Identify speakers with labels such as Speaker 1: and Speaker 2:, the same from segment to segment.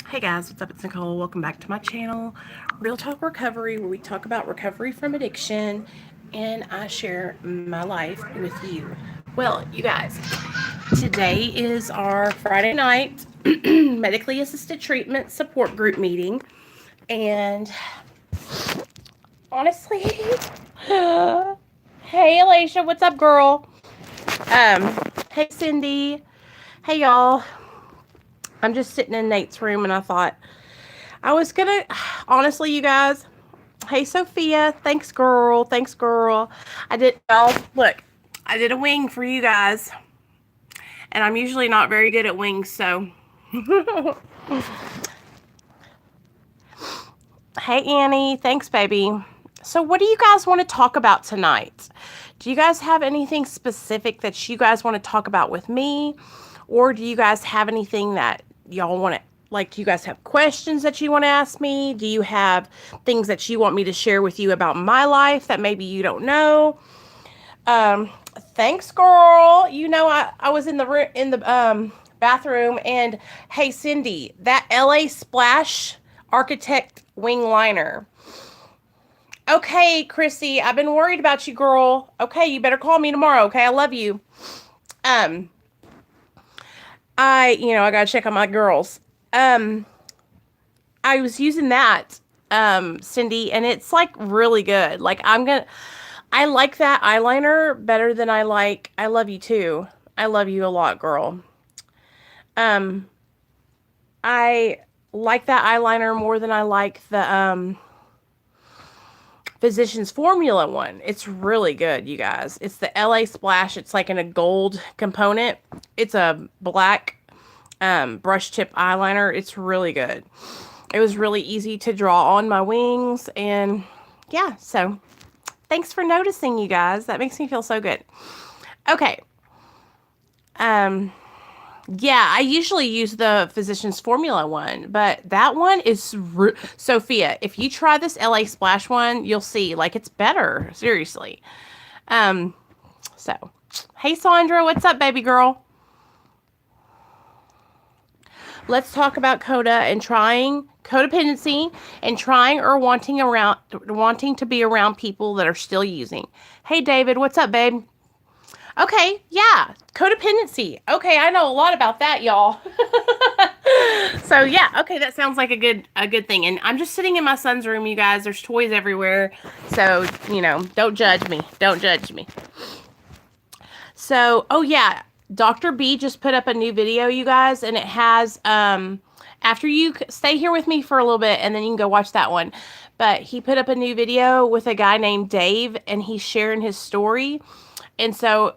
Speaker 1: Hey guys, what's up? It's Nicole. Welcome back to my channel, Real Talk Recovery, where we talk about recovery from addiction and I share my life with you. Well, you guys, today is our Friday night medically assisted treatment support group meeting, and honestly, hey Alicia, what's up, girl? Hey Cindy, hey y'all. I'm just sitting in Nate's room, and I thought I was gonna, honestly, you guys. Hey, Sophia. Thanks, girl. Thanks, girl. I did, y'all, look, I did a wing for you guys. And I'm usually not very good at wings, so. Hey, Annie. Thanks, baby. So, what do you guys want to talk about tonight? Do you guys have anything specific that you guys want to talk about with me? Or do you guys have anything that y'all want to, like, do you guys have questions that you want to ask me? Do you have things that you want me to share with you about my life that maybe you don't know? Thanks, girl. You know, I was in the bathroom, and hey, Cindy, that LA Splash Architect wing liner. Okay, Krissy, I've been worried about you, girl. Okay, you better call me tomorrow, okay? I love you. Um, I gotta check on my girls. Um, I was using that, Cindy, and it's like really good. I like that eyeliner better than I love you too. I love you a lot, girl. Um, I like that eyeliner more than I like the, Physicians Formula one. It's really good, you guys. It's the LA Splash. It's like in a gold component. It's a black brush tip eyeliner. It's really good. It was really easy to draw on my wings, and yeah, so thanks for noticing, you guys. That makes me feel so good. Okay. Um yeah, I usually use the Physicians Formula one, but that one is Sophia, if you try this LA Splash one, you'll see like it's better, seriously. Um so, hey Sandra, what's up, baby girl? Let's talk about codependency and trying or wanting to be around people that are still using. Hey David, what's up, babe? Okay, yeah, codependency. Okay, I know a lot about that, y'all. So yeah, okay, that sounds like a good thing. And I'm just sitting in my son's room, you guys. There's toys everywhere, so don't judge me. Don't judge me. So, oh yeah, Dr. B just put up a new video, you guys, and it has after you stay here with me for a little bit, and then you can go watch that one. But he put up a new video with a guy named Dave, and he's sharing his story. And so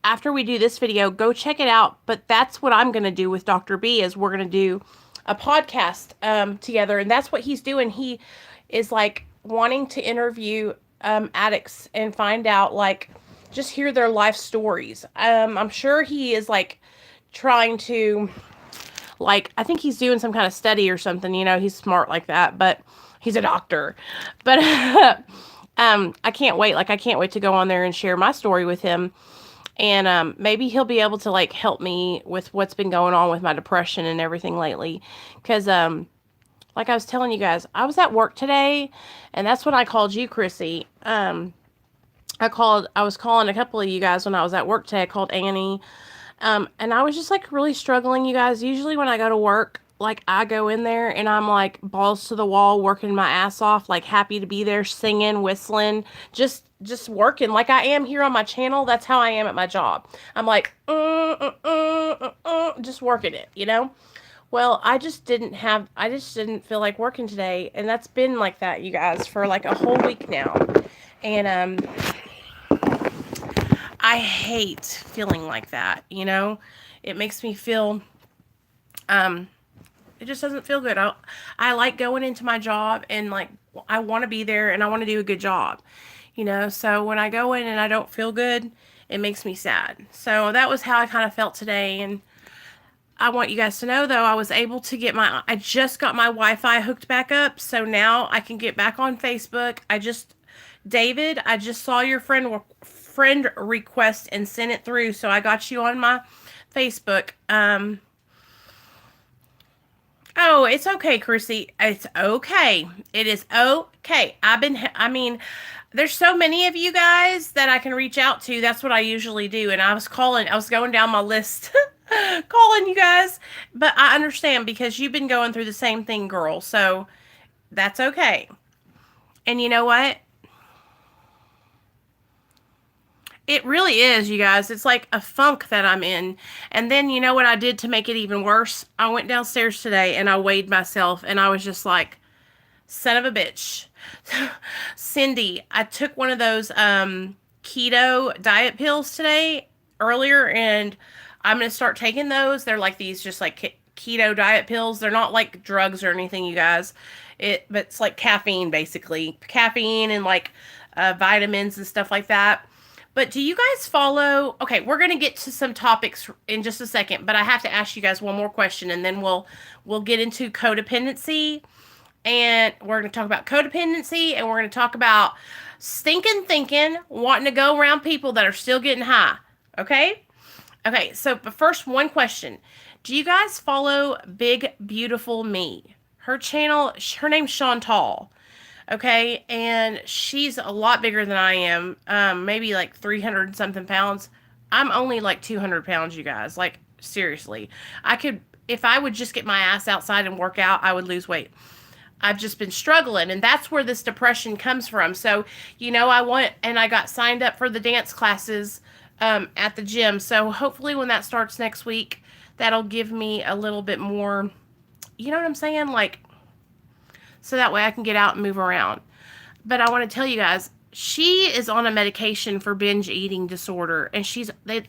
Speaker 1: after we do this video, go check it out. But that's what I'm going to do with Dr. B is we're going to do a podcast together. And that's what he's doing. He is like wanting to interview addicts and find out, like, just hear their life stories. I'm sure he is like trying to, like, I think he's doing some kind of study or something. He's smart like that, but he's a doctor. But I can't wait. Like, I can't wait to go on there and share my story with him. And maybe he'll be able to like help me with what's been going on with my depression and everything lately. Because like I was telling you guys, I was at work today, and that's when I called you, Krissy. I was calling a couple of you guys when I was at work today. I called Annie. And I was just like really struggling, you guys. Usually when I go to work, like I go in there and I'm like balls to the wall, working my ass off, like happy to be there, singing, whistling, just working like I am here on my channel. That's how I am at my job. I'm like, just working it. Well, I just didn't feel like working today, and that's been like that, you guys, for like a whole week now. And I hate feeling like that. It makes me feel it just doesn't feel good. I like going into my job, and like I want to be there and I want to do a good job. So when I go in and I don't feel good, it makes me sad. So that was how I kind of felt today. And I want you guys to know, though, I just got my Wi-Fi hooked back up, so now I can get back on Facebook. David, I just saw your friend request and sent it through, so I got you on my Facebook. Oh, it's okay, Krissy. It's okay. It is okay. I mean, there's so many of you guys that I can reach out to. That's what I usually do. And I was going down my list, calling you guys. But I understand because you've been going through the same thing, girl. So that's okay. And you know what? It really is, you guys. It's like a funk that I'm in. And then you know what I did to make it even worse? I went downstairs today and I weighed myself and I was just like, son of a bitch. Cindy, I took one of those keto diet pills today earlier and I'm going to start taking those. They're like these just like keto diet pills. They're not like drugs or anything, you guys. But it's like caffeine basically. Caffeine and like vitamins and stuff like that. But do you guys follow? Okay, we're going to get to some topics in just a second, but I have to ask you guys one more question and then we'll get into codependency. And we're going to talk about codependency and we're going to talk about stinking thinking, wanting to go around people that are still getting high. Okay? Okay, so but first, one question. Do you guys follow Big Beautiful Me? Her channel, her name's Chantal. Okay, and she's a lot bigger than I am. Maybe like 300 and something pounds. I'm only like 200 pounds, you guys. Like, seriously. If I would just get my ass outside and work out, I would lose weight. I've just been struggling, and that's where this depression comes from. So, I got signed up for the dance classes at the gym. So hopefully when that starts next week, that'll give me a little bit more, you know what I'm saying? Like, so that way I can get out and move around. But I want to tell you guys, she is on a medication for binge eating disorder, and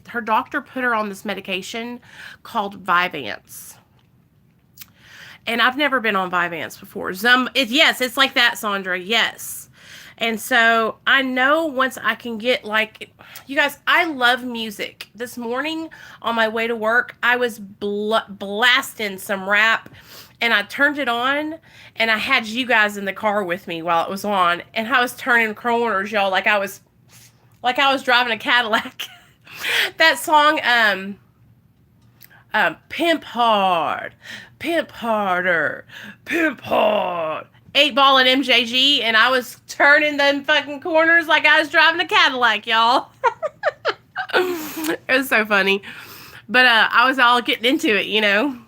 Speaker 1: her doctor put her on this medication called Vyvanse. And I've never been on Vyvanse before. Yes, it's like that, Sandra. Yes. And so I know once I can get like, you guys, I love music. This morning on my way to work, I was blasting some rap and I turned it on and I had you guys in the car with me while it was on. And I was turning corners, y'all, like I was driving a Cadillac. That song, Pimp Hard, Pimp Harder, Pimp Hard. 8 Ball and MJG, and I was turning them fucking corners like I was driving a Cadillac, y'all. It was so funny. But I was all getting into it, you know.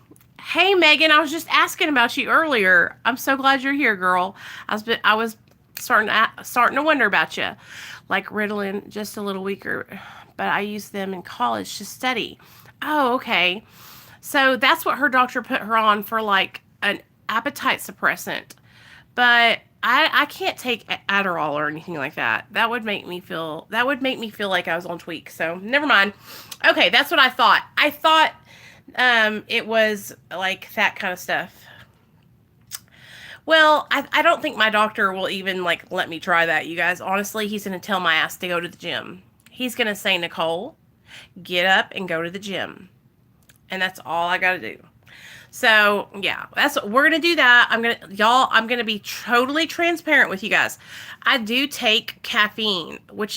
Speaker 1: Hey, Megan, I was just asking about you earlier. I'm so glad you're here, girl. I was starting to wonder about you. Like Ritalin, just a little weaker, but I used them in college to study. Oh, okay. So that's what her doctor put her on for, like an appetite suppressant. But I can't take Adderall or anything like that. That would make me feel like I was on tweak. So never mind. Okay, that's what I thought. I thought it was like that kind of stuff. Well, I don't think my doctor will even like let me try that, you guys. Honestly, he's going to tell my ass to go to the gym. He's going to say, Nicole, get up and go to the gym. And that's all I got to do. So, yeah, we're going to do that. I'm going to be totally transparent with you guys. I do take caffeine, it's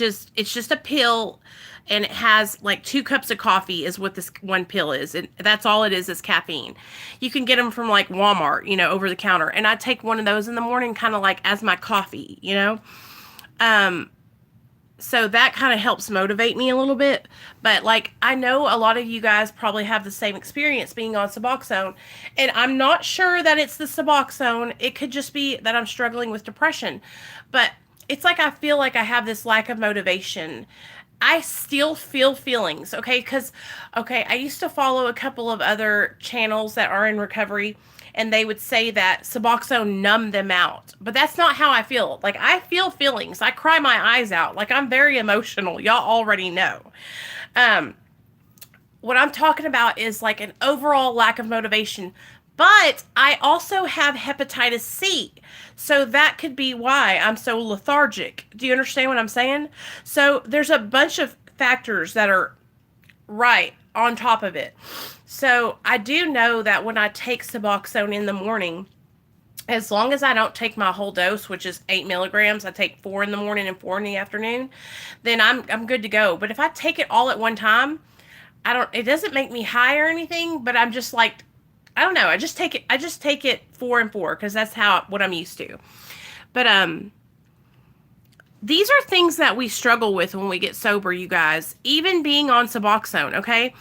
Speaker 1: just a pill, and it has like 2 cups of coffee is what this one pill is. And that's all it is caffeine. You can get them from like Walmart, you know, over the counter. And I take one of those in the morning, kind of like as my coffee, you know? So that kind of helps motivate me a little bit. But like, I know a lot of you guys probably have the same experience being on Suboxone. And I'm not sure that it's the Suboxone. It could just be that I'm struggling with depression. But it's like I feel like I have this lack of motivation. I still feel feelings, okay? Because, I used to follow a couple of other channels that are in recovery, and they would say that Suboxone numbed them out. But that's not how I feel. Like, I feel feelings. I cry my eyes out. Like, I'm very emotional. Y'all already know. What I'm talking about is, like, an overall lack of motivation. But I also have hepatitis C. So that could be why I'm so lethargic. Do you understand what I'm saying? So there's a bunch of factors that are right on top of it. So I do know that when I take Suboxone in the morning, as long as I don't take my whole dose, which is 8 milligrams, I take 4 in the morning and 4 in the afternoon, then I'm good to go. But if I take it all at one time, it doesn't make me high or anything, but I'm just like I don't know. I just take it 4 and 4 because that's what I'm used to. But these are things that we struggle with when we get sober, you guys. Even being on Suboxone, okay?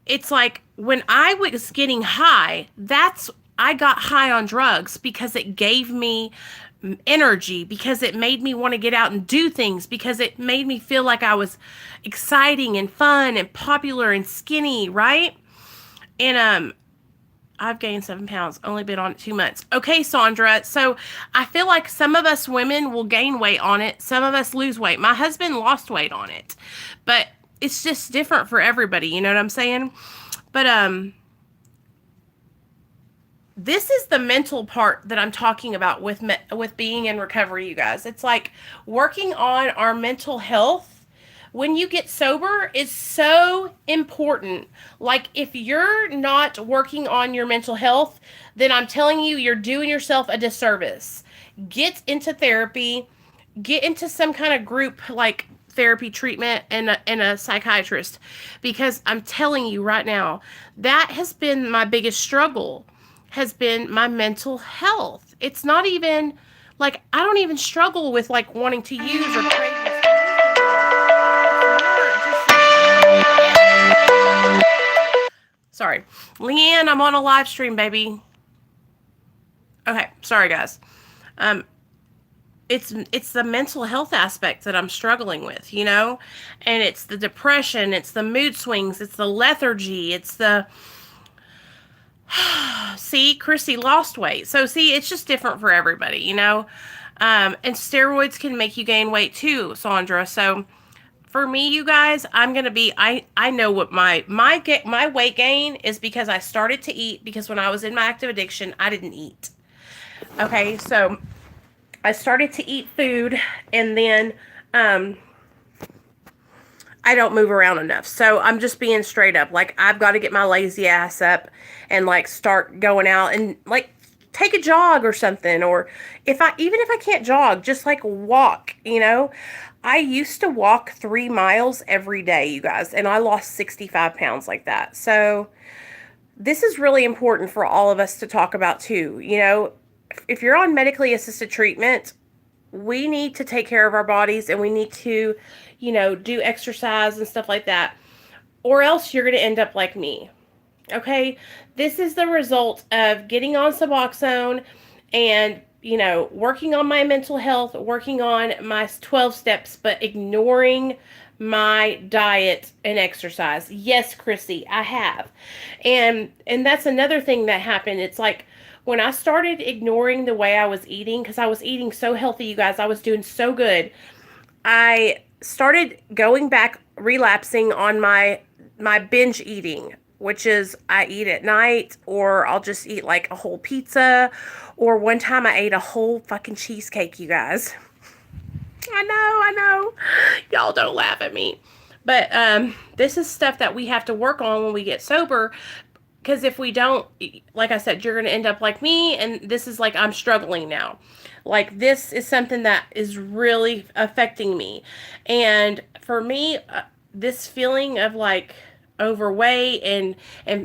Speaker 1: It's like when I was getting high, I got high on drugs because it gave me energy, because it made me want to get out and do things, because it made me feel like I was exciting and fun and popular and skinny, right? And I've gained 7 pounds, only been on it 2 months. Okay, Sandra. So I feel like some of us women will gain weight on it. Some of us lose weight. My husband lost weight on it, but it's just different for everybody. You know what I'm saying? But this is the mental part that I'm talking about with being in recovery, you guys. It's like working on our mental health when you get sober is so important. Like, if you're not working on your mental health, then I'm telling you, you're doing yourself a disservice. Get into therapy, get into some kind of group like therapy treatment and a psychiatrist, because I'm telling you right now, that has been my biggest struggle, has been my mental health. It's not even like, I don't even struggle with like wanting to use or craving. Sorry. Leanne, I'm on a live stream, baby. Okay, sorry guys. It's the mental health aspect that I'm struggling with, you know? And it's the depression, it's the mood swings, it's the lethargy, it's the see, Krissy lost weight. So see, it's just different for everybody, you know? And steroids can make you gain weight too, Sandra. So for me, you guys, I'm going to be, I know what my weight gain is, because I started to eat, because when I was in my active addiction, I didn't eat. Okay. So I started to eat food, and then, I don't move around enough. So I'm just being straight up. Like, I've got to get my lazy ass up and like start going out and like take a jog or something. Or even if I can't jog, just like walk, you know. I used to walk 3 miles every day, you guys, and I lost 65 pounds like that. So this is really important for all of us to talk about too. You know, if you're on medically assisted treatment, we need to take care of our bodies, and we need to, you know, do exercise and stuff like that, or else you're going to end up like me. Okay. This is the result of getting on Suboxone and, you know, working on my mental health, working on my 12 steps, but ignoring my diet and exercise. Yes, Krissy, I have. And that's another thing that happened. It's like, when I started ignoring the way I was eating, because I was eating so healthy, you guys, I was doing so good, I started going back, relapsing on my binge eating, which is I eat at night, or I'll just eat like a whole pizza, or one time I ate a whole fucking cheesecake, you guys. I know. Y'all don't laugh at me. But this is stuff that we have to work on when we get sober. Because if we don't, like I said, you're going to end up like me. And this is like, I'm struggling now. Like, this is something that is really affecting me. And for me, this feeling of like overweight and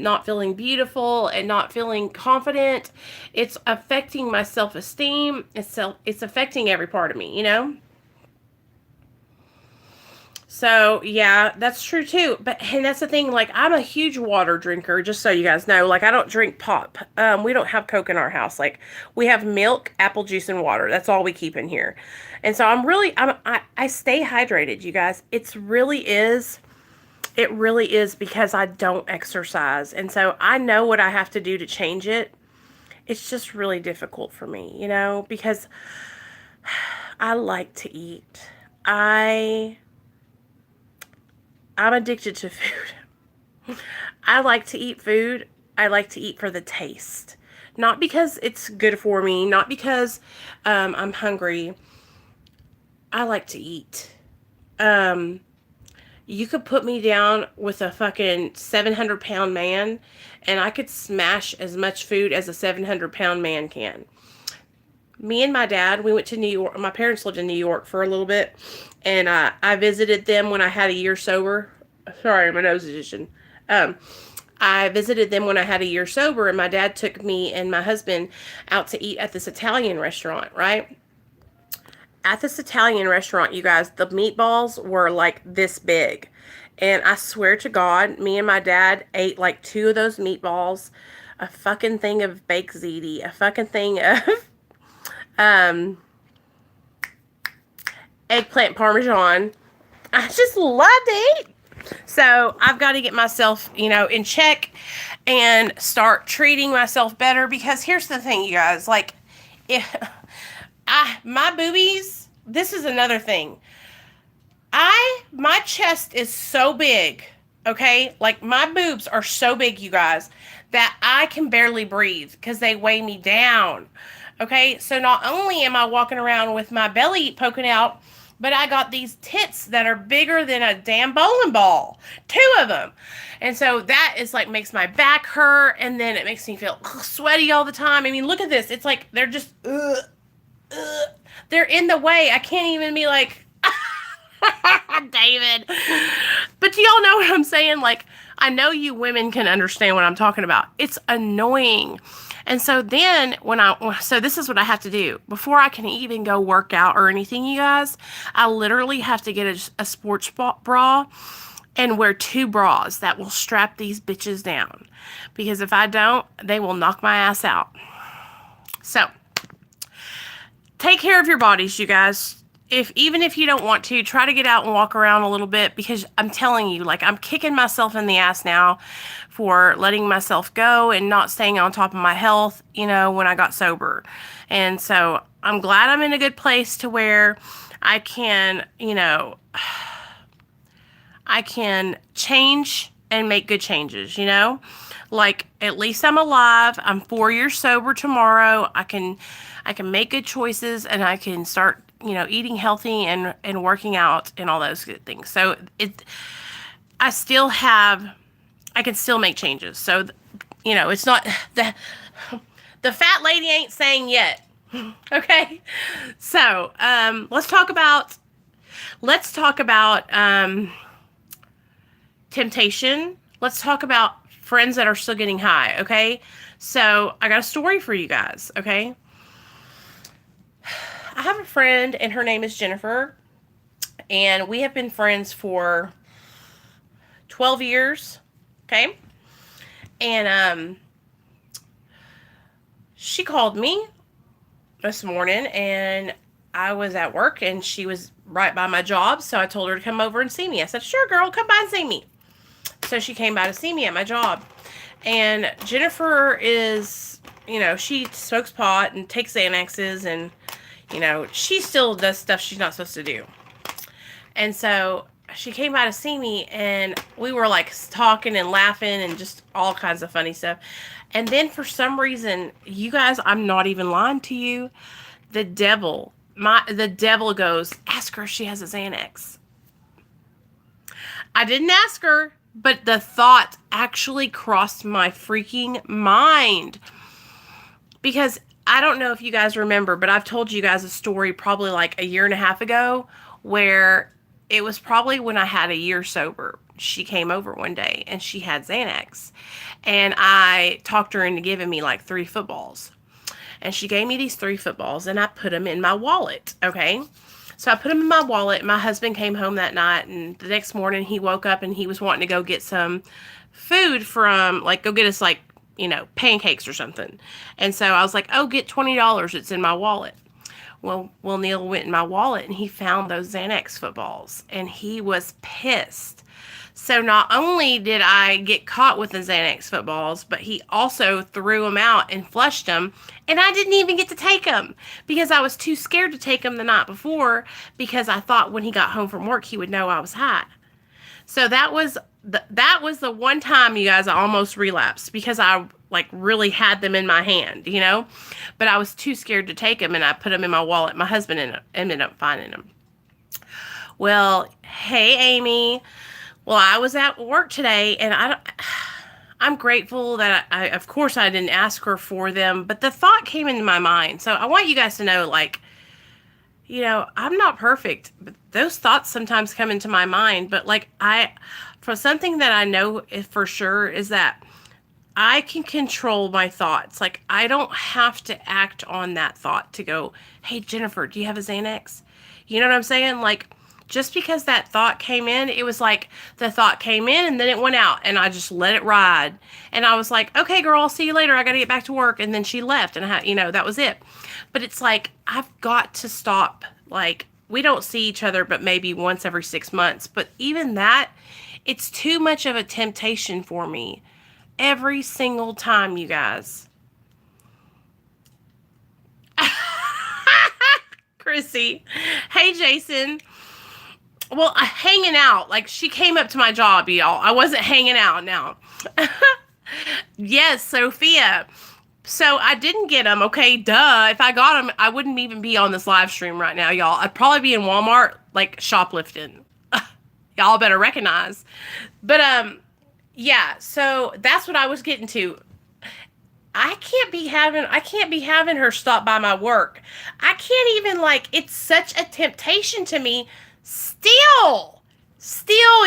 Speaker 1: not feeling beautiful and not feeling confident, it's affecting my self-esteem. It's affecting every part of me, you know? So, yeah, that's true too. And that's the thing, like, I'm a huge water drinker, just so you guys know. Like, I don't drink pop. We don't have Coke in our house. Like, we have milk, apple juice, and water. That's all we keep in here. And so I stay hydrated, you guys. It really is because I don't exercise. And so I know what I have to do to change it. It's just really difficult for me, you know, because I like to eat. I'm addicted to food. I like to eat food. I like to eat for the taste. Not because it's good for me. Not because I'm hungry. I like to eat. You could put me down with a fucking 700-pound man, and I could smash as much food as a 700-pound man can. Me and my dad, we went to New York. My parents lived in New York for a little bit, and I visited them when I had a year sober. Sorry, my nose is itching. I visited them when I had a year sober, and my dad took me and my husband out to eat at this Italian restaurant, right? At this Italian restaurant, you guys, the meatballs were like this big. And I swear to God, me and my dad ate like 2 of those meatballs, a fucking thing of baked ziti, a fucking thing of um, eggplant parmesan. I just love to eat. So I've got to get myself, in check and start treating myself better, because here's the thing, you guys, like, if my boobies, this is another thing. My chest is so big, okay? Like, my boobs are so big, you guys, that I can barely breathe because they weigh me down, okay? So not only am I walking around with my belly poking out, but I got these tits that are bigger than a damn bowling ball. 2 of them. And so that is like, makes my back hurt, and then it makes me feel sweaty all the time. I mean, look at this. It's like they're just, they're in the way. I can't even be like, David. But y'all know what I'm saying? Like, I know you women can understand what I'm talking about. It's annoying. And so then so this is what I have to do. Before I can even go work out or anything, you guys, I literally have to get a sports bra and wear 2 bras that will strap these bitches down. Because if I don't, they will knock my ass out. So, take care of your bodies, you guys. Even if you don't want to, try to get out and walk around a little bit, because I'm telling you, like, I'm kicking myself in the ass now for letting myself go and not staying on top of my health, when I got sober. And so I'm glad I'm in a good place to where I can, I can change and make good changes, Like, at least I'm alive. I'm 4 years sober tomorrow. I can make good choices, and I can start, eating healthy and working out and all those good things. So I can still make changes. So, it's not the fat lady ain't saying yet. Okay. So, let's talk about temptation. Let's talk about friends that are still getting high. Okay. So I got a story for you guys. Okay. I have a friend, and her name is Jennifer, and we have been friends for 12 years, okay? And she called me this morning, and I was at work, and she was right by my job, so I told her to come over and see me. I said, sure, girl, come by and see me. So she came by to see me at my job. And Jennifer is, she smokes pot and takes Xanaxes, and she still does stuff she's not supposed to do. And so she came by to see me, and we were like talking and laughing and just all kinds of funny stuff. And then for some reason, you guys, I'm not even lying to you, the devil goes, ask her if she has a Xanax. I didn't ask her, but the thought actually crossed my freaking mind. Because I don't know if you guys remember, but I've told you guys a story probably like a year and a half ago, where it was probably when I had a year sober. She came over one day and she had Xanax, and I talked her into giving me like 3 footballs, and she gave me these 3 footballs, and I put them in my wallet. Okay. So I put them in my wallet. My husband came home that night, and the next morning he woke up and he was wanting to go get some food from, like, go get us like, pancakes or something. And so I was like, oh, get $20. It's in my wallet. Well, Neil went in my wallet and he found those Xanax footballs, and he was pissed. So not only did I get caught with the Xanax footballs, but he also threw them out and flushed them, and I didn't even get to take them because I was too scared to take them the night before, because I thought when he got home from work he would know I was high. So that was the one time, you guys, I almost relapsed, because I like really had them in my hand, but I was too scared to take them, and I put them in my wallet. My husband ended up finding them. Well, hey, Amy. Well, I was at work today, and I'm grateful that of course I didn't ask her for them, but the thought came into my mind. So I want you guys to know, like, I'm not perfect, but those thoughts sometimes come into my mind. But like, for something that I know for sure is that I can control my thoughts. Like, I don't have to act on that thought to go, hey, Jennifer, do you have a Xanax? You know what I'm saying? Like, just because that thought came in, it was like the thought came in and then it went out and I just let it ride. And I was like, okay, girl, I'll see you later. I got to get back to work. And then she left and that was it. But it's like, I've got to stop. Like, we don't see each other, but maybe once every 6 months. But even that, it's too much of a temptation for me every single time, you guys. Krissy. Hey, Jason. Well, hanging out. Like, she came up to my job, y'all. I wasn't hanging out now. Yes, Sophia. So I didn't get them, okay? Duh. If I got them, I wouldn't even be on this live stream right now, y'all. I'd probably be in Walmart, like, shoplifting. Y'all better recognize. But, yeah, so that's what I was getting to. I can't be having her stop by my work. I can't even, like, it's such a temptation to me. Still,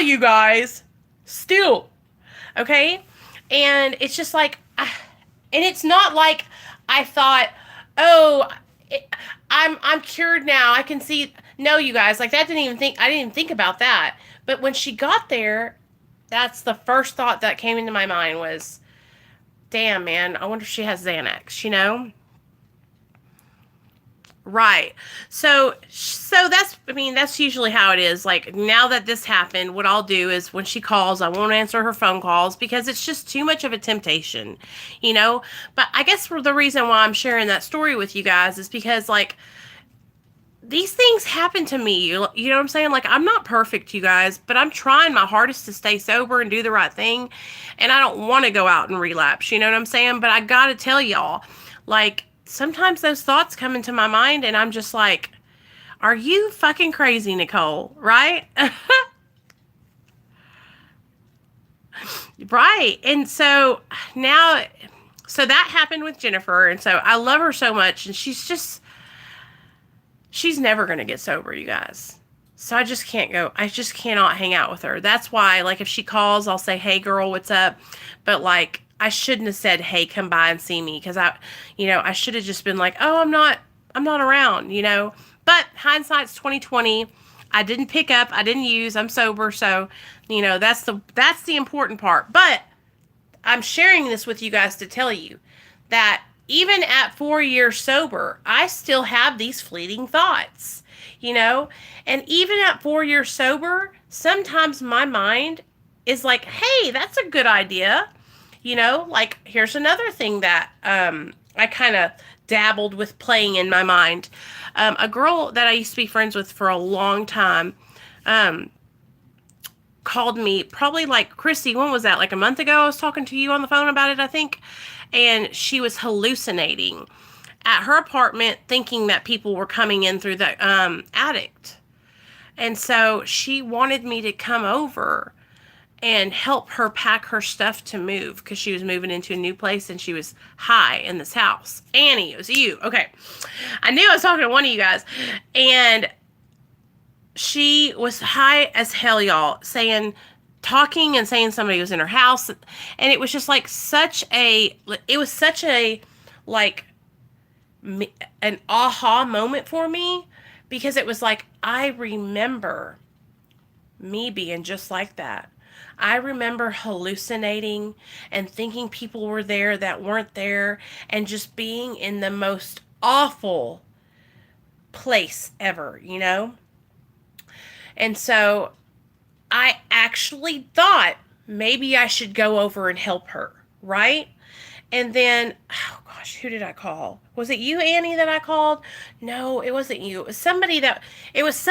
Speaker 1: you guys. Still. Okay? And it's just like, and it's not like I thought, oh, I'm cured now. I can see. No, you guys, like, I didn't even think about that. But when she got there, that's the first thought that came into my mind was, damn, man, I wonder if she has Xanax, you know? Right. So that's usually how it is. Like, now that this happened, what I'll do is when she calls, I won't answer her phone calls because it's just too much of a temptation, you know? But I guess the reason why I'm sharing that story with you guys is because, like, these things happen to me. You know what I'm saying? Like, I'm not perfect, you guys, but I'm trying my hardest to stay sober and do the right thing. And I don't want to go out and relapse. You know what I'm saying? But I got to tell y'all, like, sometimes those thoughts come into my mind and I'm just like, are you fucking crazy, Nicole? Right? Right. And so now, so that happened with Jennifer. And so I love her so much. And she's never going to get sober, you guys. So I just cannot hang out with her. That's why, like, if she calls, I'll say, hey, girl, what's up? But, like, I shouldn't have said, hey, come by and see me. Because I should have just been like, oh, I'm not around, you know. But hindsight's 2020. I didn't pick up. I didn't use. I'm sober. So, you know, that's the important part. But I'm sharing this with you guys to tell you that even at 4 years sober, I still have these fleeting thoughts, you know? And even at 4 years sober, sometimes my mind is like, hey, that's a good idea. You know, like, here's another thing that I kind of dabbled with playing in my mind. A girl that I used to be friends with for a long time called me probably, like, Krissy, when was that? Like a month ago, I was talking to you on the phone about it, I think. And she was hallucinating at her apartment, thinking that people were coming in through the attic. And so she wanted me to come over and help her pack her stuff to move because she was moving into a new place and she was high in this house. Annie, it was you. Okay. I knew I was talking to one of you guys. And she was high as hell, y'all, talking and saying somebody was in her house. And it was just like like an aha moment for me, because it was like, I remember me being just like that. I remember hallucinating and thinking people were there that weren't there, and just being in the most awful place ever, you know? And so I actually thought maybe I should go over and help her, right? And then, oh gosh, who did I call? Was it you, Annie, that I called? No, it wasn't you. It was somebody that was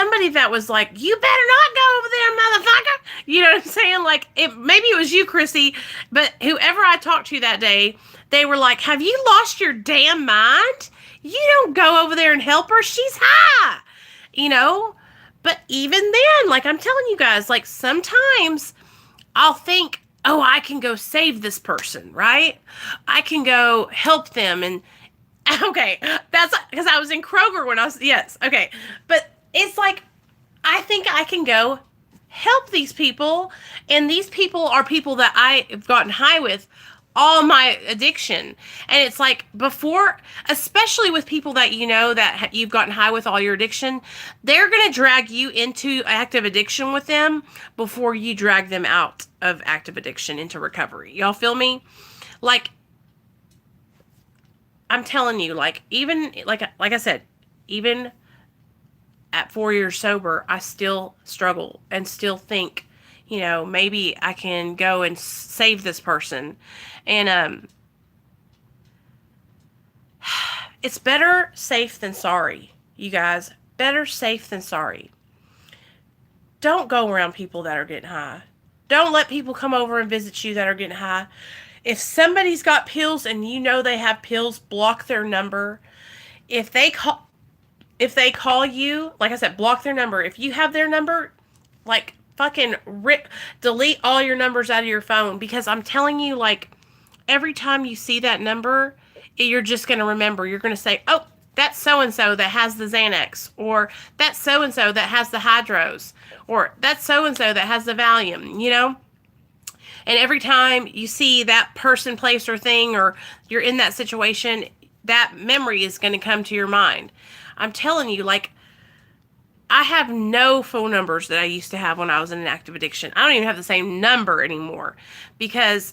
Speaker 1: like, you better not go over there, motherfucker. You know what I'm saying? Like, maybe it was you, Krissy, but whoever I talked to that day, they were like, have you lost your damn mind? You don't go over there and help her. She's high, you know? But even then, like, I'm telling you guys, like, sometimes I'll think, oh, I can go save this person, right? I can go help them. And okay, that's because I was in Kroger when yes, okay. But it's like, I think I can go help these people. And these people are people that I've gotten high with all my addiction. And it's like before, especially with people that you know that you've gotten high with all your addiction, they're going to drag you into active addiction with them before you drag them out of active addiction into recovery. Y'all feel me? Like, I'm telling you, like, even, like I said, even at 4 years sober, I still struggle and still think, you know, maybe I can go and save this person. And it's better safe than sorry, you guys. Better safe than sorry. Don't go around people that are getting high. Don't let people come over and visit you that are getting high. If somebody's got pills and you know they have pills, block their number. If they call you, like I said, block their number. If you have their number, like, fucking delete all your numbers out of your phone, because I'm telling you, like, every time you see that number, you're just going to remember. You're going to say, oh, that's so-and-so that has the Xanax, or that's so-and-so that has the Hydros, or that's so-and-so that has the Valium, you know? And every time you see that person, place, or thing, or you're in that situation, that memory is going to come to your mind. I'm telling you, like, I have no phone numbers that I used to have when I was in an active addiction. I don't even have the same number anymore, because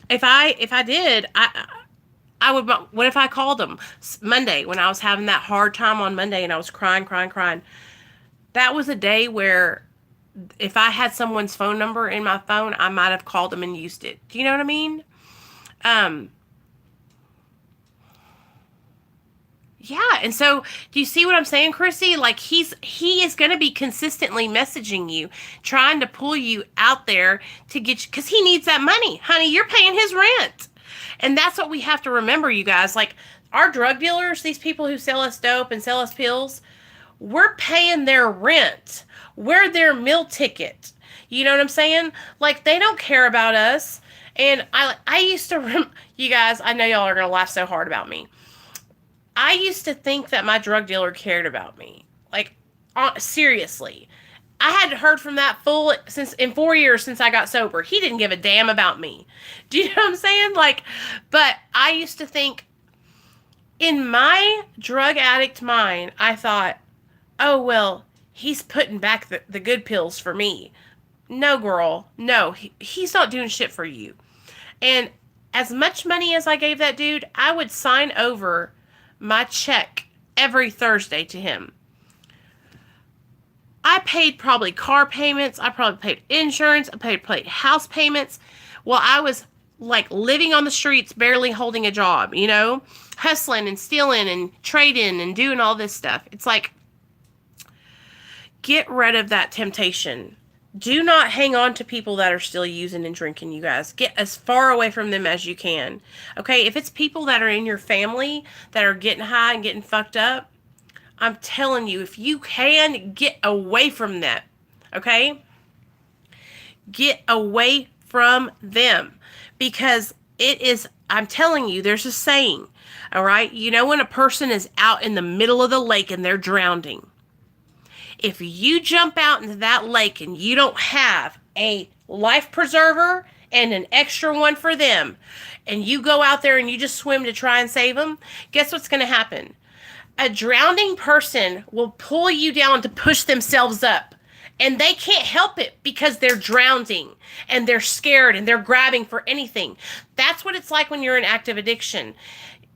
Speaker 1: if I did, I would. What if I called them Monday when I was having that hard time on Monday and I was crying? That was a day where if I had someone's phone number in my phone, I might have called them and used it. Do you know what I mean? Yeah, and so do you see what I'm saying, Krissy? Like, he is going to be consistently messaging you, trying to pull you out there to get you, because he needs that money. Honey, you're paying his rent. And that's what we have to remember, you guys. Like, our drug dealers, these people who sell us dope and sell us pills, we're paying their rent. We're their meal ticket. You know what I'm saying? Like, they don't care about us. And I used to, you guys, I know y'all are going to laugh so hard about me. I used to think that my drug dealer cared about me. Like, seriously. I hadn't heard from that fool in 4 years since I got sober. He didn't give a damn about me. Do you know what I'm saying? Like, but I used to think, in my drug addict mind, I thought, oh, well, he's putting back the good pills for me. No, girl. No, he's not doing shit for you. And as much money as I gave that dude, I would sign over my check every Thursday to him. I paid probably car payments. I probably paid insurance. I paid house payments. Well, I was like living on the streets, barely holding a job, you know, hustling and stealing and trading and doing all this stuff. It's like, get rid of that temptation. Do not hang on to people that are still using and drinking, you guys. Get as far away from them as you can. Okay, if it's people that are in your family that are getting high and getting fucked up, I'm telling you, if you can, get away from them. Okay? Get away from them. Because it is, I'm telling you, there's a saying, all right? You know when a person is out in the middle of the lake and they're drowning? If you jump out into that lake and you don't have a life preserver and an extra one for them, and you go out there and you just swim to try and save them, guess what's going to happen? A drowning person will pull you down to push themselves up. And they can't help it because they're drowning and they're scared and they're grabbing for anything. That's what it's like when you're in active addiction.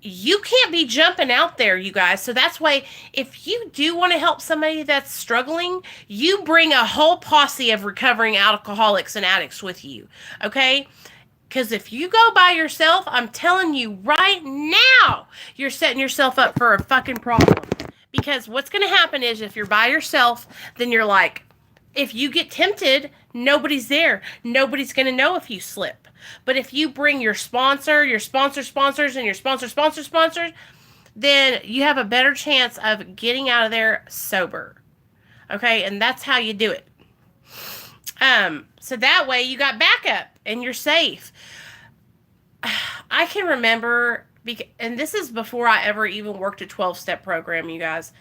Speaker 1: You can't be jumping out there, you guys. So that's why if you do want to help somebody that's struggling, you bring a whole posse of recovering alcoholics and addicts with you, okay? Because if you go by yourself, I'm telling you right now, you're setting yourself up for a fucking problem. Because what's going to happen is if you're by yourself, then you're like, if you get tempted, nobody's there. Nobody's going to know if you slip. But if you bring your sponsor, your sponsors, and your sponsors, then you have a better chance of getting out of there sober. Okay? And that's how you do it. So that way you got backup and you're safe. I can remember, and this is before I ever even worked a 12-step program, you guys.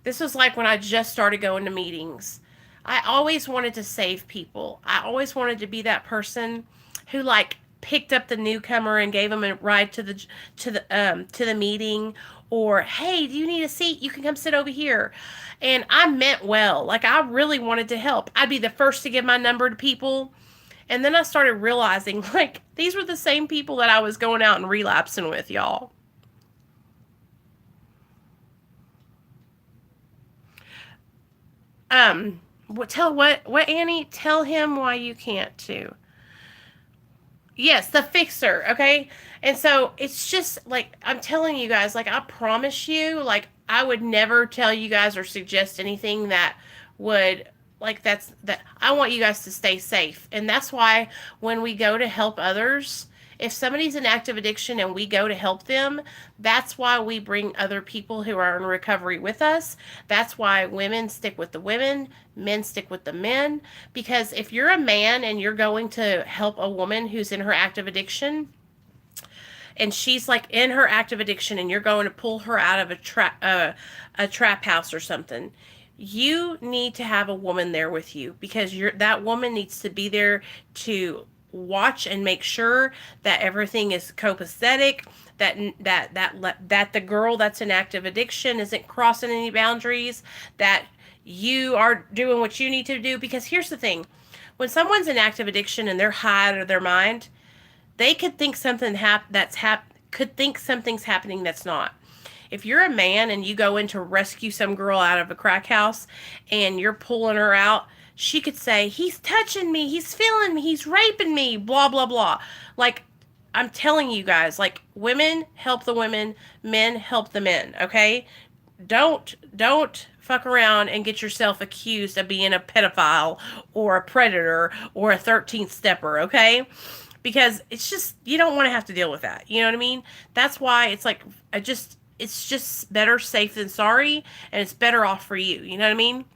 Speaker 1: This was like when I just started going to meetings. I always wanted to save people. I always wanted to be that person who, like, picked up the newcomer and gave them a ride to the meeting, or hey, do you need a seat? You can come sit over here. And I meant well. Like, I really wanted to help. I'd be the first to give my number to people. And then I started realizing, like, these were the same people that I was going out and relapsing with, y'all. What Annie? Tell him why you can't too. Yes, the fixer, okay? And so it's just like I'm telling you guys, like I promise you, like I would never tell you guys or suggest anything that would like that I want you guys to stay safe. And that's why when we go to help others, if somebody's in active addiction and we go to help them, that's why we bring other people who are in recovery with us. That's why women stick with the women, men stick with the men. Because if you're a man and you're going to help a woman who's in her active addiction, and she's like in her active addiction, and you're going to pull her out of a trap house or something, you need to have a woman there with you, because that woman needs to be there to watch and make sure that everything is copacetic, that the girl that's in active addiction isn't crossing any boundaries, that you are doing what you need to do. Because here's the thing, when someone's in active addiction and they're high out of their mind, they could think something's happening that's not. If you're a man and you go in to rescue some girl out of a crack house and you're pulling her out, she could say, he's touching me, he's feeling me, he's raping me, blah, blah, blah. Like, I'm telling you guys, like, women help the women, men help the men, okay? Don't fuck around and get yourself accused of being a pedophile or a predator or a 13th stepper, okay? Because it's just, you don't want to have to deal with that. You know what I mean? That's why it's like, it's just better safe than sorry, and it's better off for you. You know what I mean?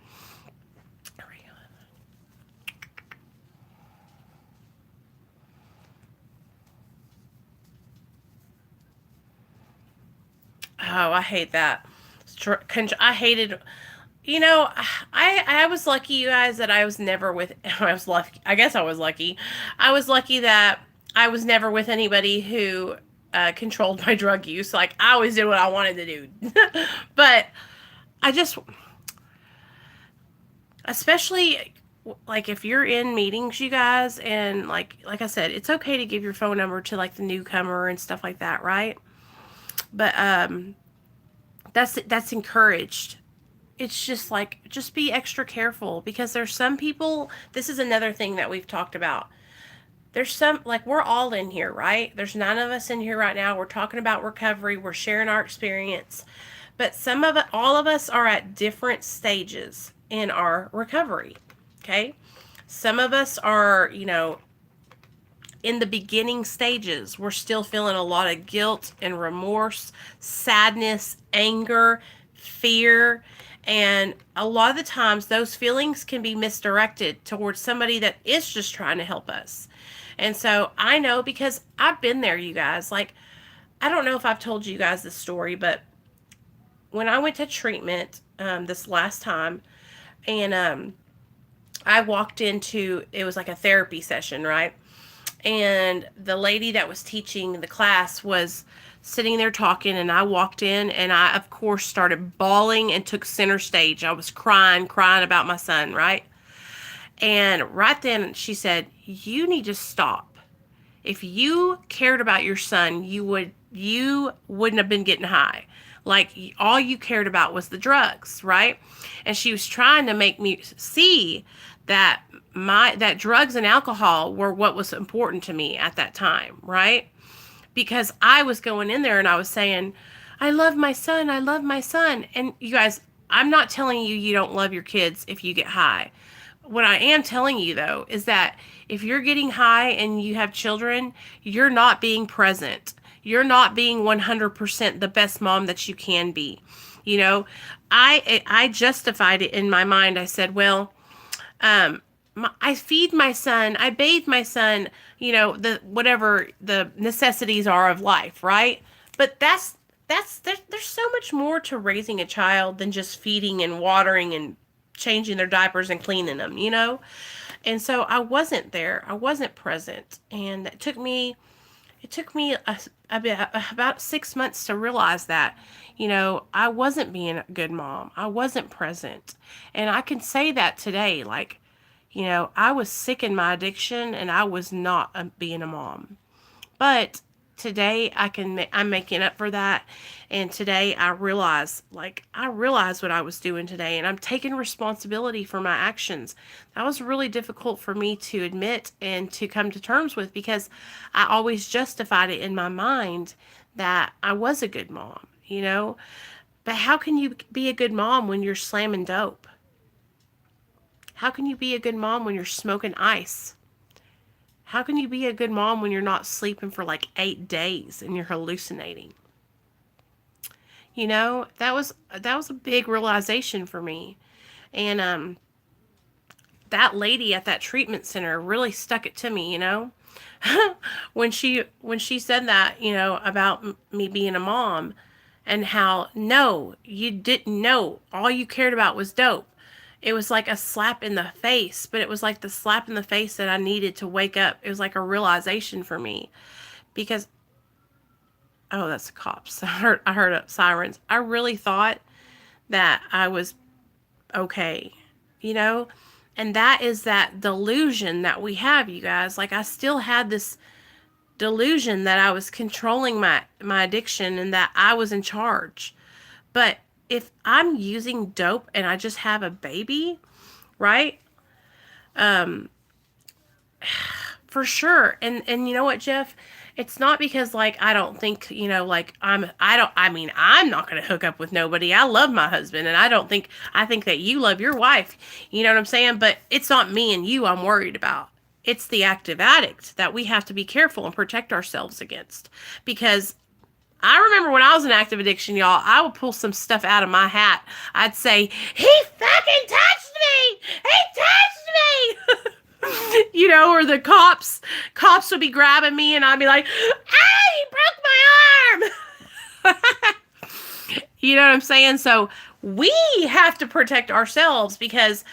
Speaker 1: Oh, I hate that. I hated, I was lucky, you guys, that I was never with, I was lucky, I guess I was lucky. I was lucky that I was never with anybody who controlled my drug use. Like, I always did what I wanted to do. But I just, especially, like, if you're in meetings, you guys, and like I said, it's okay to give your phone number to, like, the newcomer and stuff like that, right? But that's encouraged. It's just like, just be extra careful, because there's some people, this is another thing that we've talked about. There's some, like, we're all in here, right? There's 9 of us in here right now. We're talking about recovery. We're sharing our experience. But all of us are at different stages in our recovery, okay? Some of us are, in the beginning stages. We're still feeling a lot of guilt and remorse, sadness, anger, fear. And a lot of the times those feelings can be misdirected towards somebody that is just trying to help us. And so I know, because I've been there, you guys. Like, I don't know if I've told you guys this story, but when I went to treatment this last time, and I walked into, it was like a therapy session, right? And the lady that was teaching the class was sitting there talking, and I walked in, and I, of course, started bawling and took center stage. I was crying about my son, right? And right then she said, you need to stop. If you cared about your son, you wouldn't have been getting high. Like, all you cared about was the drugs, right? And she was trying to make me see that that drugs and alcohol were what was important to me at that time, right? Because I was going in there and I was saying, I love my son, I love my son. And you guys, I'm not telling you you don't love your kids if you get high. What I am telling you, though, is that if you're getting high and you have children, you're not being present. You're not being 100% the best mom that you can be. I justified it in my mind. I said, well, I feed my son, I bathe my son, whatever the necessities are of life, right? But there's so much more to raising a child than just feeding and watering and changing their diapers and cleaning them, And so I wasn't there. I wasn't present. And it took me about 6 months to realize that, I wasn't being a good mom. I wasn't present. And I can say that today, like, I was sick in my addiction and I was not being a mom. But today I'm making up for that. And today I realize what I was doing today, and I'm taking responsibility for my actions. That was really difficult for me to admit and to come to terms with, because I always justified it in my mind that I was a good mom. But how can you be a good mom when you're slamming dope? How can you be a good mom when you're smoking ice? How can you be a good mom when you're not sleeping for like 8 days and you're hallucinating? That was a big realization for me. And that lady at that treatment center really stuck it to me, when she said that, about me being a mom, and how, no, you didn't know. All you cared about was dope. It was like a slap in the face, but it was like the slap in the face that I needed to wake up. It was like a realization for me, because, oh, that's the cops. I heard sirens. I really thought that I was okay, and that is that delusion that we have, you guys. Like, I still had this delusion that I was controlling my addiction and that I was in charge. But if I'm using dope and I just have a baby, right? For sure. And you know what, Jeff? It's not because, like, I don't think, I'm not going to hook up with nobody. I love my husband, and I think that you love your wife. You know what I'm saying? But it's not me and you I'm worried about. It's the active addict that we have to be careful and protect ourselves against. Because I remember when I was in active addiction, y'all, I would pull some stuff out of my hat. I'd say, he fucking touched me! He touched me! Or the cops would be grabbing me, and I'd be like, he broke my arm! You know what I'm saying? So we have to protect ourselves, because,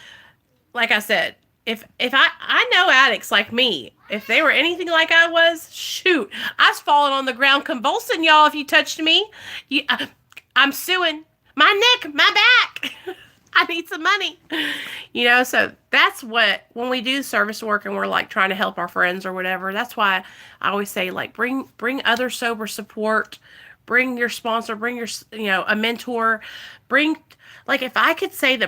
Speaker 1: like I said, if I know addicts like me, if they were anything like I was, shoot, I was falling on the ground convulsing, y'all, if you touched me. I'm suing. My neck, my back. I need some money. So that's what, when we do service work and we're like trying to help our friends or whatever, that's why I always say, like, bring other sober support, bring your sponsor, bring your, a mentor, like, if I could say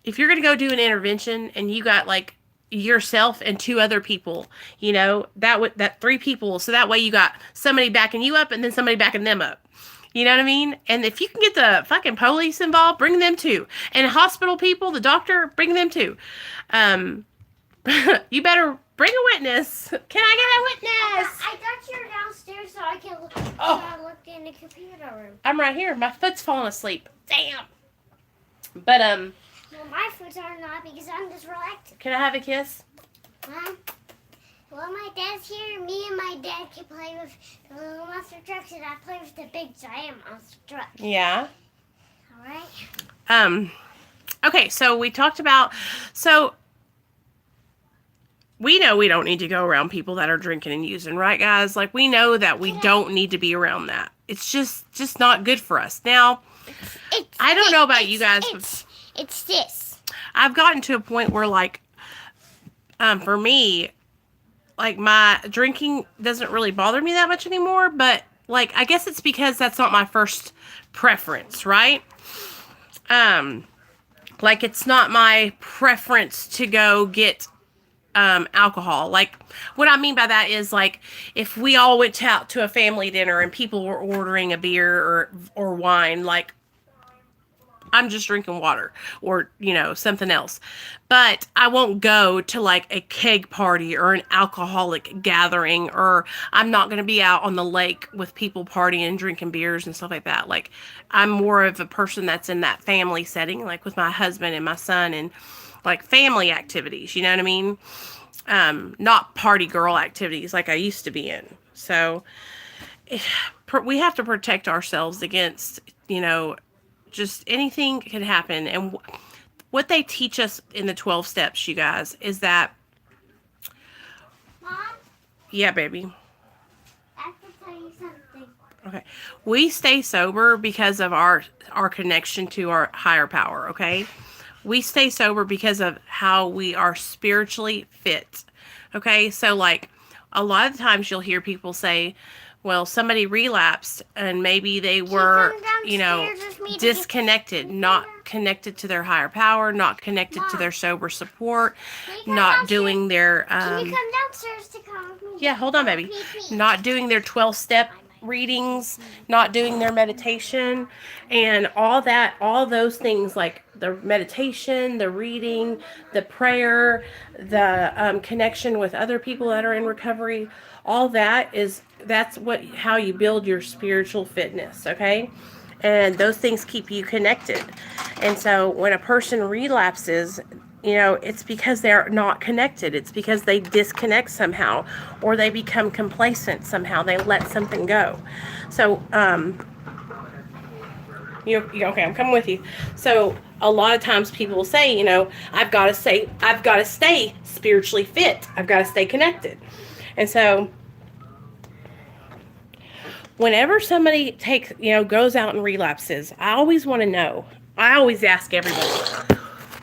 Speaker 1: if you're going to go do an intervention and you got like yourself and 2 other people, that 3 people. So that way you got somebody backing you up and then somebody backing them up. You know what I mean? And if you can get the fucking police involved, bring them too. And hospital people, the doctor, bring them too. You better bring a witness. Can I get a witness?
Speaker 2: I thought you were downstairs so I can look in the computer room.
Speaker 1: I'm right here. My foot's falling asleep. Damn. But,
Speaker 2: well, my foot's are not, because I'm just relaxing.
Speaker 1: Can I have a kiss?
Speaker 2: Well, my dad's here. Me and my dad can play with the little monster trucks, and I play with the big giant monster truck.
Speaker 1: Yeah.
Speaker 2: All right.
Speaker 1: Okay, so we talked about, we know we don't need to go around people that are drinking and using, right, guys? Like, we know that we don't need to be around that. It's just not good for us. Now, I don't know about you guys.
Speaker 2: It's this.
Speaker 1: I've gotten to a point where, like, for me, like, my drinking doesn't really bother me that much anymore, but, like, I guess it's because that's not my first preference, right? Like, it's not my preference to go get alcohol. Like, what I mean by that is, like, if we all went out to a family dinner and people were ordering a beer or wine, like, I'm just drinking water or, something else. But I won't go to, like, a keg party or an alcoholic gathering, or I'm not going to be out on the lake with people partying and drinking beers and stuff like that. Like, I'm more of a person that's in that family setting, like with my husband and my son, and, like, family activities, you know what I mean? Not party girl activities like I used to be in. So we have to protect ourselves against, just anything can happen. And what they teach us in the 12 steps, you guys, is that Yeah, baby.
Speaker 2: I have to tell you something.
Speaker 1: Okay. We stay sober because of our connection to our higher power, okay? We stay sober because of how we are spiritually fit. Okay? So like a lot of times you'll hear people say, well, somebody relapsed and maybe they were, disconnected, not connected to their higher power, not connected to their sober support, not doing their
Speaker 2: Can you come downstairs to come with me?
Speaker 1: yeah, hold on, baby. Not doing their 12-step readings, not doing their meditation, and all those things like the meditation, the reading, the prayer, the connection with other people that are in recovery. All that's how you build your spiritual fitness, okay? And those things keep you connected. And so when a person relapses, it's because they're not connected. It's because they disconnect somehow, or they become complacent somehow. They let something go. So, okay, I'm coming with you. So a lot of times people will say, I've got to stay spiritually fit. I've got to stay connected. And so whenever somebody goes out and relapses, I always want to know. I always ask everybody,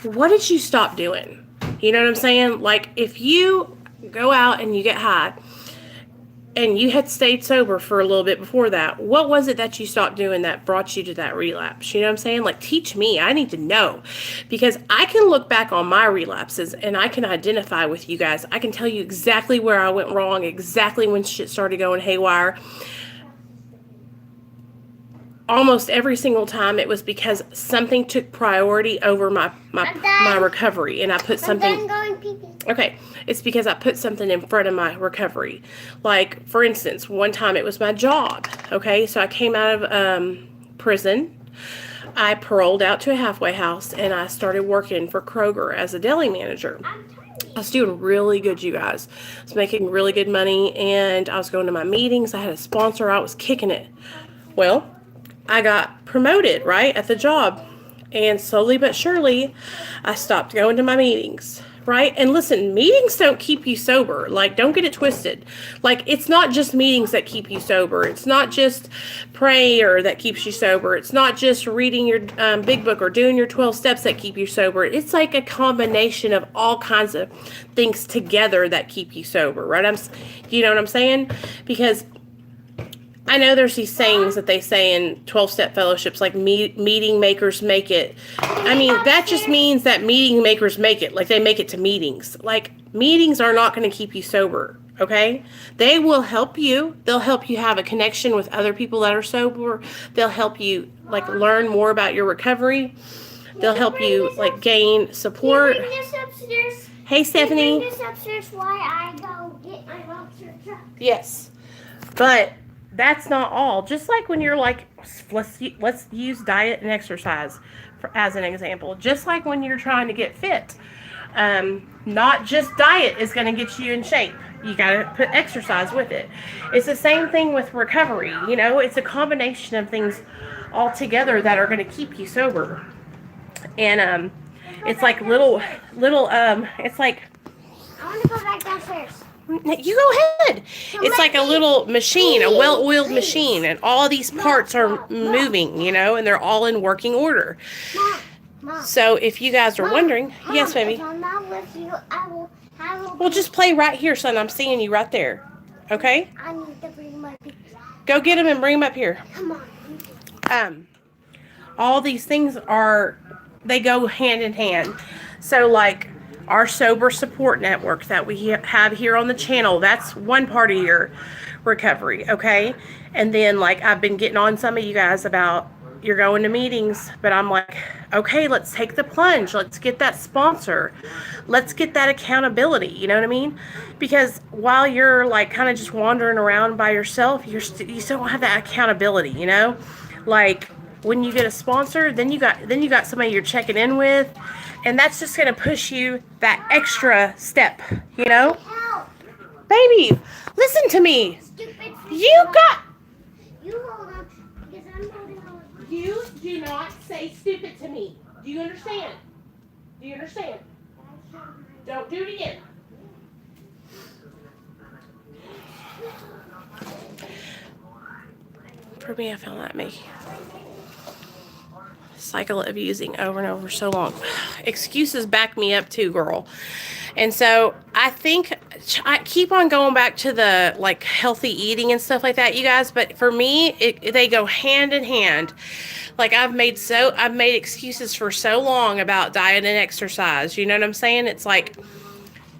Speaker 1: what did you stop doing? You know what I'm saying? Like, if you go out and you get high and you had stayed sober for a little bit before that, what was it that you stopped doing that brought you to that relapse? You know what I'm saying? Like, teach me. I need to know, because I can look back on my relapses and I can identify with you guys. I can tell you exactly where I went wrong, exactly when shit started going haywire. Almost every single time it was because something took priority over my recovery, and I put something. Okay, it's because I put something in front of my recovery. Like, for instance, one time it was my job. Okay, so I came out of prison. I paroled out to a halfway house, and I started working for Kroger as a deli manager. I was doing really good, you guys. I was making really good money, and I was going to my meetings. I had a sponsor. I was kicking it. Well, I got promoted, right, at the job. And slowly but surely, I stopped going to my meetings, right? And listen, meetings don't keep you sober. Like, don't get it twisted. Like, it's not just meetings that keep you sober. It's not just prayer that keeps you sober. It's not just reading your big book or doing your 12 steps that keep you sober. It's like a combination of all kinds of things together that keep you sober, right? You know what I'm saying? Because I know there's these sayings that they say in 12-step fellowships, like meeting makers make it. I mean, that just means that meeting makers make it. Like, they make it to meetings. Like, meetings are not going to keep you sober, okay? They will help you. They'll help you have a connection with other people that are sober. They'll help you, like, learn more about your recovery. They'll help you, like, gain support.
Speaker 2: Can you bring this upstairs?
Speaker 1: Hey, Stephanie.
Speaker 2: Can you bring this upstairs while I go get my monster truck?
Speaker 1: Yes. But that's not all. Just like when you're like, let's use diet and exercise as an example. Just like when you're trying to get fit, not just diet is going to get you in shape. You got to put exercise with it. It's the same thing with recovery. It's a combination of things all together that are going to keep you sober. And it's like little. It's like,
Speaker 2: I want to go back downstairs.
Speaker 1: You go ahead. It's like a little machine, a well-oiled machine, and all these parts are moving, and they're all in working order.
Speaker 2: Mom,
Speaker 1: so if you guys are wondering, yes, baby.
Speaker 2: If I'm not with you, I will
Speaker 1: well, just play right here, son. I'm seeing you right there. Okay?
Speaker 2: I need to bring my picture.
Speaker 1: Go get him and bring him up here.
Speaker 2: Come on.
Speaker 1: All these things they go hand in hand. So, like, our sober support network that we have here on the channel, that's one part of your recovery, okay? And then, like, I've been getting on some of you guys about you're going to meetings, but I'm like, okay, let's take the plunge. Let's get that sponsor. Let's get that accountability, you know what I mean? Because while you're, like, kind of just wandering around by yourself, you still don't have that accountability, Like, when you get a sponsor, then you got somebody you're checking in with. And that's just going to push you that extra step,
Speaker 2: Help.
Speaker 1: Baby, listen to me.
Speaker 2: Stupid.
Speaker 1: You
Speaker 2: hold on, because I'm holding on.
Speaker 1: You do not say stupid to me. Do you understand? Don't do it again. For me, I found that me. Cycle of using over and over so long. Excuses back me up too, girl. And so I think I keep on going back to the like healthy eating and stuff like that, you guys. But for me, they go hand in hand. Like I've made excuses for so long about diet and exercise. You know what I'm saying? It's like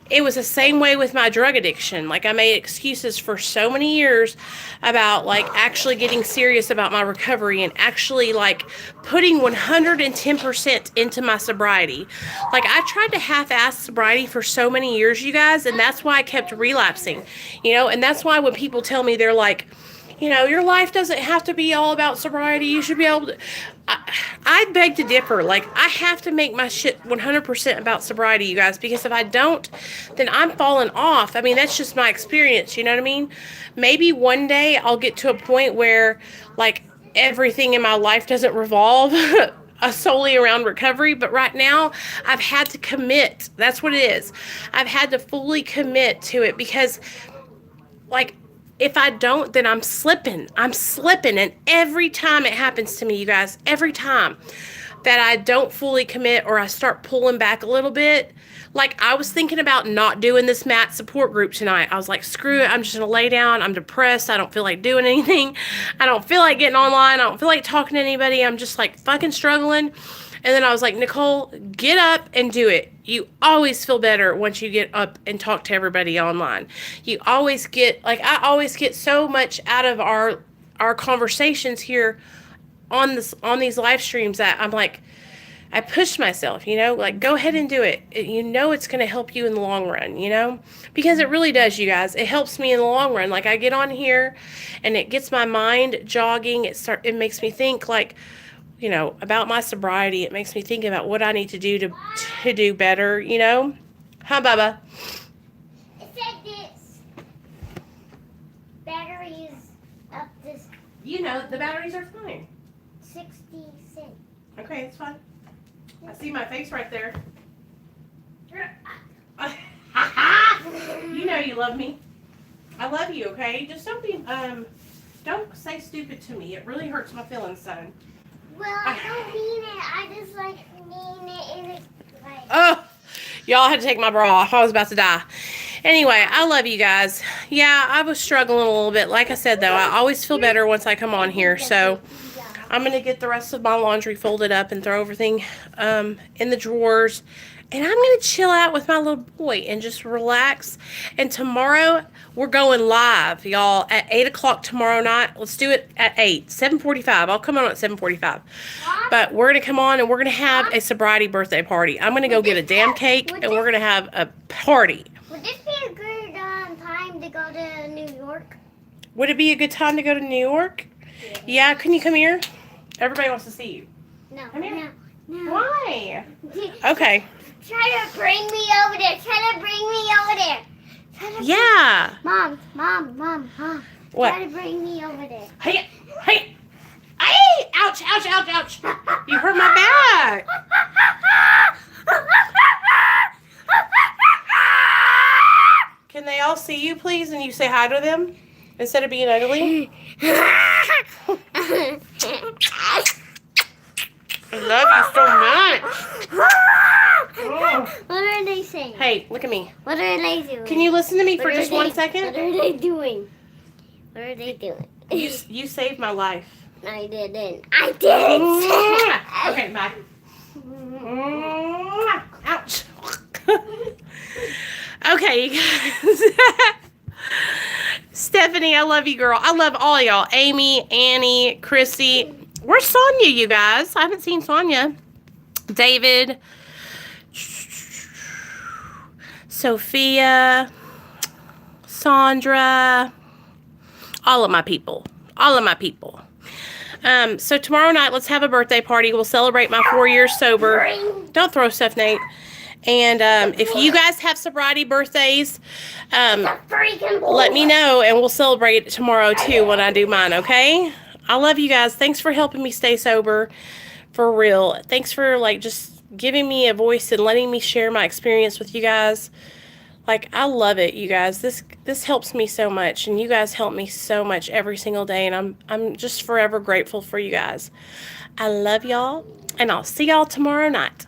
Speaker 1: it was the same way with my drug addiction. Like I made excuses for so many years about like actually getting serious about my recovery and actually like putting 110% into my sobriety. Like I tried to half-ass sobriety for so many years, you guys, and that's why I kept relapsing, you know, and that's why when people tell me, they're like, you know, your life doesn't have to be all about sobriety. You should be able to. I beg to differ. Like, I have to make my shit 100% about sobriety, you guys, because if I don't, then I'm falling off. I mean, that's just my experience, you know what I mean? Maybe one day I'll get to a point where, like, everything in my life doesn't revolve solely around recovery, but right now I've had to commit. That's what it is. I've had to fully commit to it because, like, if I don't, then I'm slipping. And every time it happens to me, you guys, every time that I don't fully commit or I start pulling back a little bit, like I was thinking about not doing this mat support group tonight. I was like, screw it. I'm just going to lay down. I'm depressed. I don't feel like doing anything. I don't feel like getting online. I don't feel like talking to anybody. I'm just like fucking struggling. And then I was like, Nicole, get up and do it. You always feel better once you get up and talk to everybody online. You always get, like, I always get so much out of our conversations here on these live streams that I'm like, I push myself, you know, like, go ahead and do it. You know it's going to help you in the long run, you know, because it really does, you guys. It helps me in the long run. Like, I get on here and it gets my mind jogging. It makes me think, like, you know, about my sobriety. It makes me think about what I need to do to do better, you know? Huh, Bubba?
Speaker 2: It said this. Batteries up this.
Speaker 1: You know, the batteries are fine.
Speaker 2: 60 cents.
Speaker 1: Okay, it's fine. I see my face right there. You know you love me. I love you, okay? Just don't say stupid to me. It really hurts my feelings, son.
Speaker 2: Well, I don't mean it. I just like mean it and it's like.
Speaker 1: Oh, y'all had to take my bra off. I was about to die. Anyway, I love you guys. Yeah, I was struggling a little bit. Like I said, though, I always feel better once I come on here. So I'm going to get the rest of my laundry folded up and throw everything in the drawers. And I'm going to chill out with my little boy and just relax. And tomorrow, we're going live, y'all, at 8 o'clock tomorrow night. Let's do it at 8, 7:45. I'll come on at 7:45. But we're going to come on and we're going to have a sobriety birthday party. I'm going to go get a damn cake and we're going to have a party.
Speaker 2: Would this be a good time to go to New York?
Speaker 1: Would it be a good time to go to New York? Yeah, can you come here? Everybody wants to see you.
Speaker 2: No.
Speaker 1: Come here.
Speaker 2: No.
Speaker 1: Why? Okay.
Speaker 2: Try to bring me over there.
Speaker 1: Yeah.
Speaker 2: Mom.
Speaker 1: What?
Speaker 2: Try to bring me over there.
Speaker 1: Hey! Ouch! You hurt my back. Can they all see you, please, and you say hi to them instead of being ugly? I love you so much. Oh.
Speaker 2: What are they saying?
Speaker 1: Hey, look at me.
Speaker 2: What are they doing?
Speaker 1: Can you listen to me for just 1 second?
Speaker 2: What are they doing?
Speaker 1: You saved my life.
Speaker 2: No, you didn't. I did.
Speaker 1: Okay, bye. Ouch. Okay, you guys. Stephanie, I love you, girl. I love all y'all. Amy, Annie, Krissy. Where's Sonia, you guys? I haven't seen Sonia. David. Sophia. Sandra. All of my people. So tomorrow night, let's have a birthday party. We'll celebrate my 4 years sober. Don't throw stuff, Nate. And if you guys have sobriety birthdays, let me know, and we'll celebrate it tomorrow, too, when I do mine, okay? I love you guys. Thanks for helping me stay sober, for real. Thanks for, like, just giving me a voice and letting me share my experience with you guys. Like, I love it, you guys. This helps me so much, and you guys help me so much every single day, and I'm just forever grateful for you guys. I love y'all, and I'll see y'all tomorrow night.